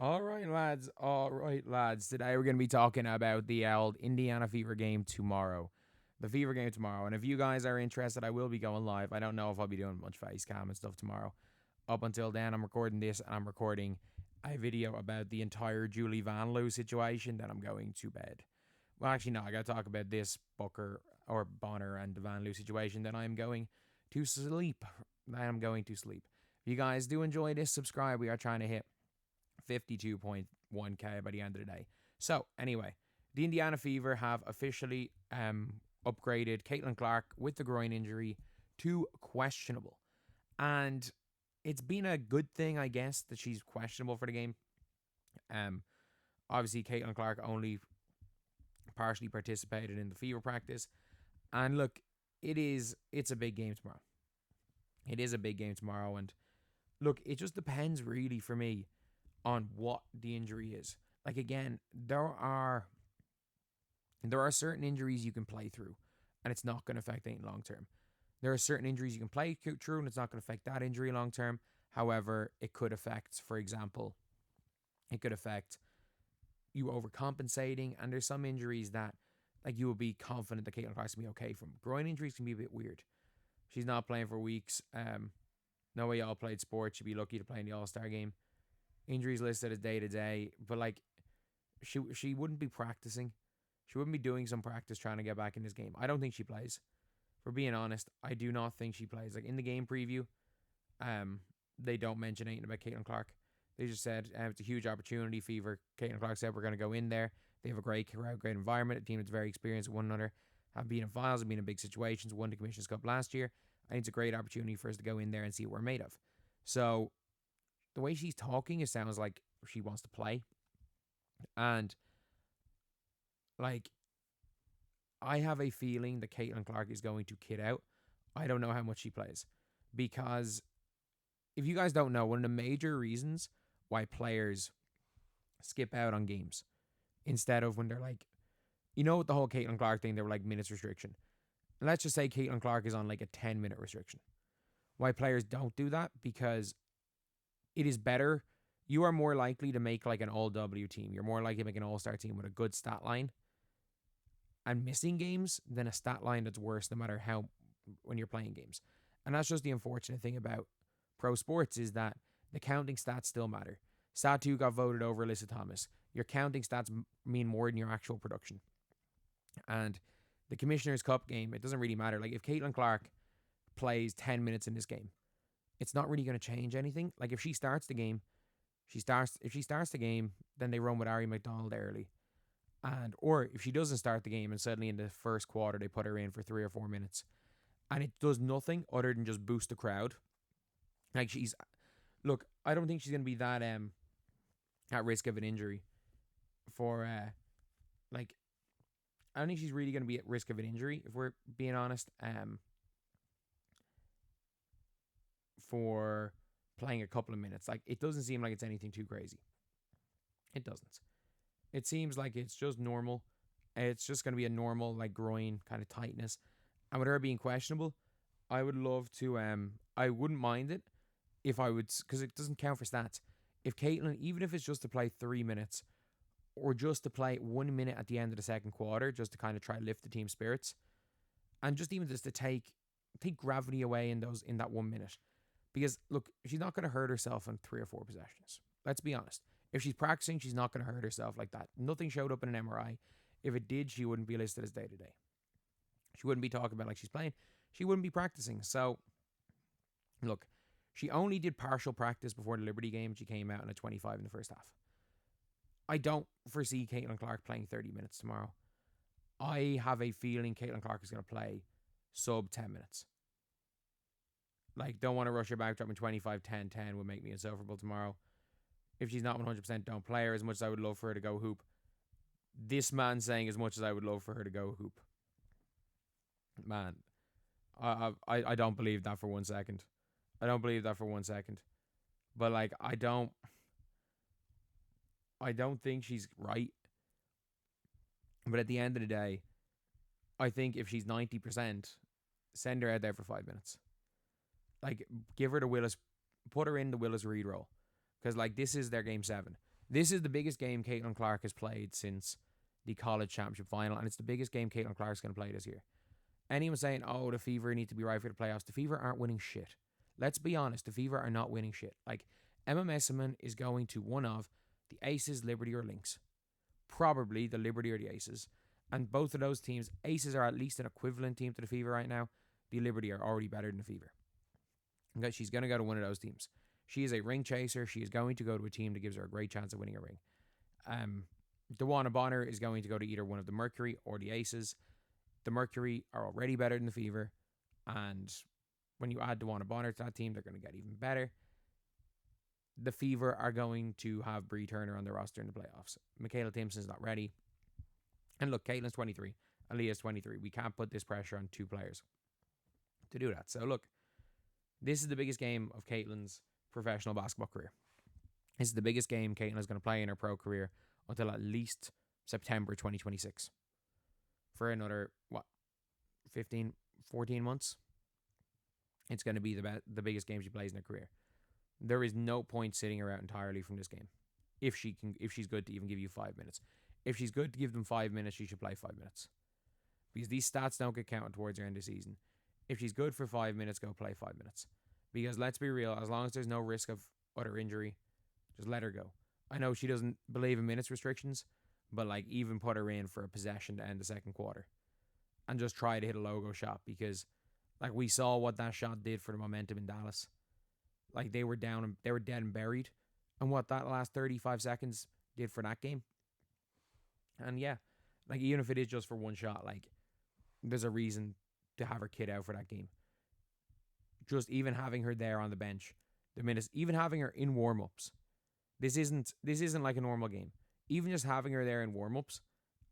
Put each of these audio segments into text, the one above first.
All right, lads. All right, lads. Today we're going to be talking about the old Indiana Fever game tomorrow. The Fever game tomorrow. And if you guys are interested, I will be going live. I don't know if I'll be doing much face cam and stuff tomorrow. Up until then, I'm recording this and I'm recording a video about the entire Julie Van Loo situation. Then I'm going to bed. Well, actually, no. I got to talk about this Booker or Bonner and the Van Loo situation. Then I'm going to sleep. I am going to sleep. If you guys do enjoy this, subscribe. We are trying to hit 52.1k by the end of the day. So, anyway, the Indiana Fever have officially upgraded Caitlin Clark with the groin injury to questionable. And it's been a good thing, I guess, that she's questionable for the game. Um, Obviously, Caitlin Clark only partially participated in the Fever practice. And look, it's a big game tomorrow. It is a big game tomorrow. And look, it just depends really for me on what the injury is. Like again, there are certain injuries you can play through, and it's not going to affect anything long term. There are certain injuries you can play through, and it's not going to affect that injury long term. However, it could affect, for example, it could affect you overcompensating, and there's some injuries that like you will be confident that Caitlin Clark's gonna be okay from. Groin injuries can be a bit weird. She's not playing for weeks. No way y'all played sports. You'd be lucky to play in the All Star game. Injuries listed as day to day, but like she wouldn't be practicing. She wouldn't be doing some practice trying to get back in this game. I don't think she plays. For being honest, I do not think she plays. Like in the game preview, they don't mention anything about Caitlin Clark. They just said it's a huge opportunity. Fever. Caitlin Clark said we're going to go in there. They have a great crowd, great environment. A team that's very experienced with one another. Have been in finals, have been in big situations. Won the Commissioner's Cup last year. I think it's a great opportunity for us to go in there and see what we're made of. So the way she's talking, it sounds like she wants to play. And like I have a feeling that Caitlin Clark is going to kid out. I don't know how much she plays. Because if you guys don't know, one of the major reasons why players skip out on games instead of when they're like, you know, with the whole Caitlin Clark thing, they were like minutes restriction. And let's just say Caitlin Clark is on like a 10-minute restriction. Why players don't do that? Because it is better. You are more likely to make like an all W team. You're more likely to make an all star team with a good stat line and missing games than a stat line that's worse no matter how when you're playing games. And that's just the unfortunate thing about pro sports is that the counting stats still matter. Stat 2 got voted over Alyssa Thomas. Your counting stats mean more than your actual production. And the Commissioner's Cup game, it doesn't really matter. Like if Caitlin Clark plays 10 minutes in this game, it's not really going to change anything. Like if she starts the game, if she starts the game, then they run with Ari McDonald early. And or if she doesn't start the game and suddenly in the first quarter they put her in for 3 or 4 minutes and it does nothing other than just boost the crowd. Like look, I don't think she's gonna be that at risk of an injury for like I don't think she's really gonna be at risk of an injury, if we're being honest, for playing a couple of minutes. Like it doesn't seem like it's anything too crazy. It doesn't. It seems like it's just normal. It's just going to be a normal like groin kind of tightness. And with her being questionable, I would love to. I wouldn't mind it if I would, because it doesn't count for stats. If Caitlin, even if it's just to play 3 minutes, or just to play 1 minute at the end of the second quarter, just to kind of try to lift the team spirits, and just even just to take gravity away in that 1 minute, because look, she's not going to hurt herself on 3 or 4 possessions. Let's be honest. If she's practicing, she's not going to hurt herself like that. Nothing showed up in an MRI. If it did, she wouldn't be listed as day to day. She wouldn't be talking about like she's playing. She wouldn't be practicing. So, look, she only did partial practice before the Liberty game. She came out in a 25 in the first half. I don't foresee Caitlin Clark playing 30 minutes tomorrow. I have a feeling Caitlin Clark is going to play sub 10 minutes. Like, don't want to rush her back. Dropping 25, 10, 10 would make me insufferable tomorrow. If she's not 100%, don't play her as much as I would love for her to go hoop. This man saying as much as I would love for her to go hoop. Man, I don't believe that for 1 second. I don't believe that for 1 second. But like I don't think she's right. But at the end of the day, I think if she's 90%, send her out there for 5 minutes. Like give her the Willis, put her in the Willis Reed role. Because like this is their game 7. This is the biggest game Caitlin Clark has played since the college championship final, and it's the biggest game Caitlin Clark's going to play this year. Anyone saying, oh, the Fever need to be right for the playoffs, the Fever aren't winning shit. Let's be honest, the Fever are not winning shit. Like, Emma Messiman is going to one of the Aces, Liberty, or Lynx. Probably the Liberty or the Aces. And both of those teams, Aces are at least an equivalent team to the Fever right now. The Liberty are already better than the Fever. Okay, she's going to go to one of those teams. She is a ring chaser. She is going to go to a team that gives her a great chance of winning a ring. DeWanna Bonner is going to go to either one of the Mercury or the Aces. The Mercury are already better than the Fever. And when you add DeWanna Bonner to that team, they're going to get even better. The Fever are going to have Bree Turner on their roster in the playoffs. Michaela Timpson's not ready. And look, Caitlin's 23. Aaliyah's 23. We can't put this pressure on two players to do that. So look, this is the biggest game of Caitlin's professional basketball career. This is the biggest game Caitlin is going to play in her pro career until at least September 2026. For another, 15, 14 months? It's going to be the biggest game she plays in her career. There is no point sitting her out entirely from this game. If she's good to even give you 5 minutes. If she's good to give them 5 minutes, she should play 5 minutes. Because these stats don't get counted towards her end of the season. If she's good for 5 minutes, go play 5 minutes. Because let's be real, as long as there's no risk of utter injury, just let her go. I know she doesn't believe in minutes restrictions, but like even put her in for a possession to end the second quarter. And just try to hit a logo shot, because like we saw what that shot did for the momentum in Dallas. Like they were down and they were dead and buried. And what that last 35 seconds did for that game. And yeah, like even if it is just for one shot, like there's a reason to have her kid out for that game. Just even having her there on the bench, the minutes, even having her in warm-ups. This isn't like a normal game. Even just having her there in warm-ups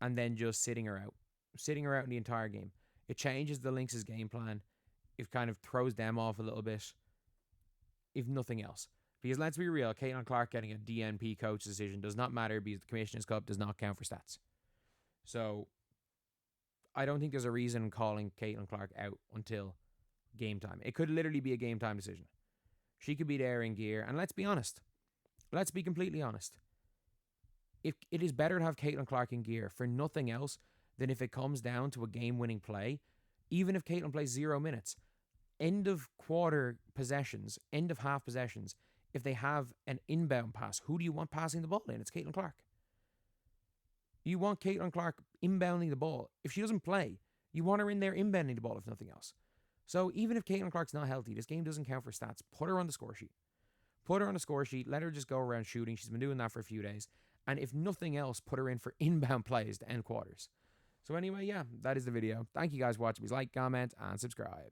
and then just sitting her out in the entire game. It changes the Lynx's game plan. It kind of throws them off a little bit, if nothing else. Because let's be real, Caitlin Clark getting a DNP coach decision does not matter because the Commissioner's Cup does not count for stats. So I don't think there's a reason calling Caitlin Clark out until game time. It could literally be a game time decision. She could be there in gear. And let's be honest. Let's be completely honest. If it is better to have Caitlin Clark in gear for nothing else than if it comes down to a game-winning play, even if Caitlin plays 0 minutes, end of quarter possessions, end of half possessions, if they have an inbound pass, who do you want passing the ball in? It's Caitlin Clark. You want Caitlin Clark inbounding the ball. If she doesn't play, you want her in there inbounding the ball, if nothing else. So even if Caitlin Clark's not healthy, this game doesn't count for stats. Put her on the score sheet. Put her on the score sheet. Let her just go around shooting. She's been doing that for a few days. And if nothing else, put her in for inbound plays to end quarters. So anyway, yeah, that is the video. Thank you guys for watching. Please like, comment, and subscribe.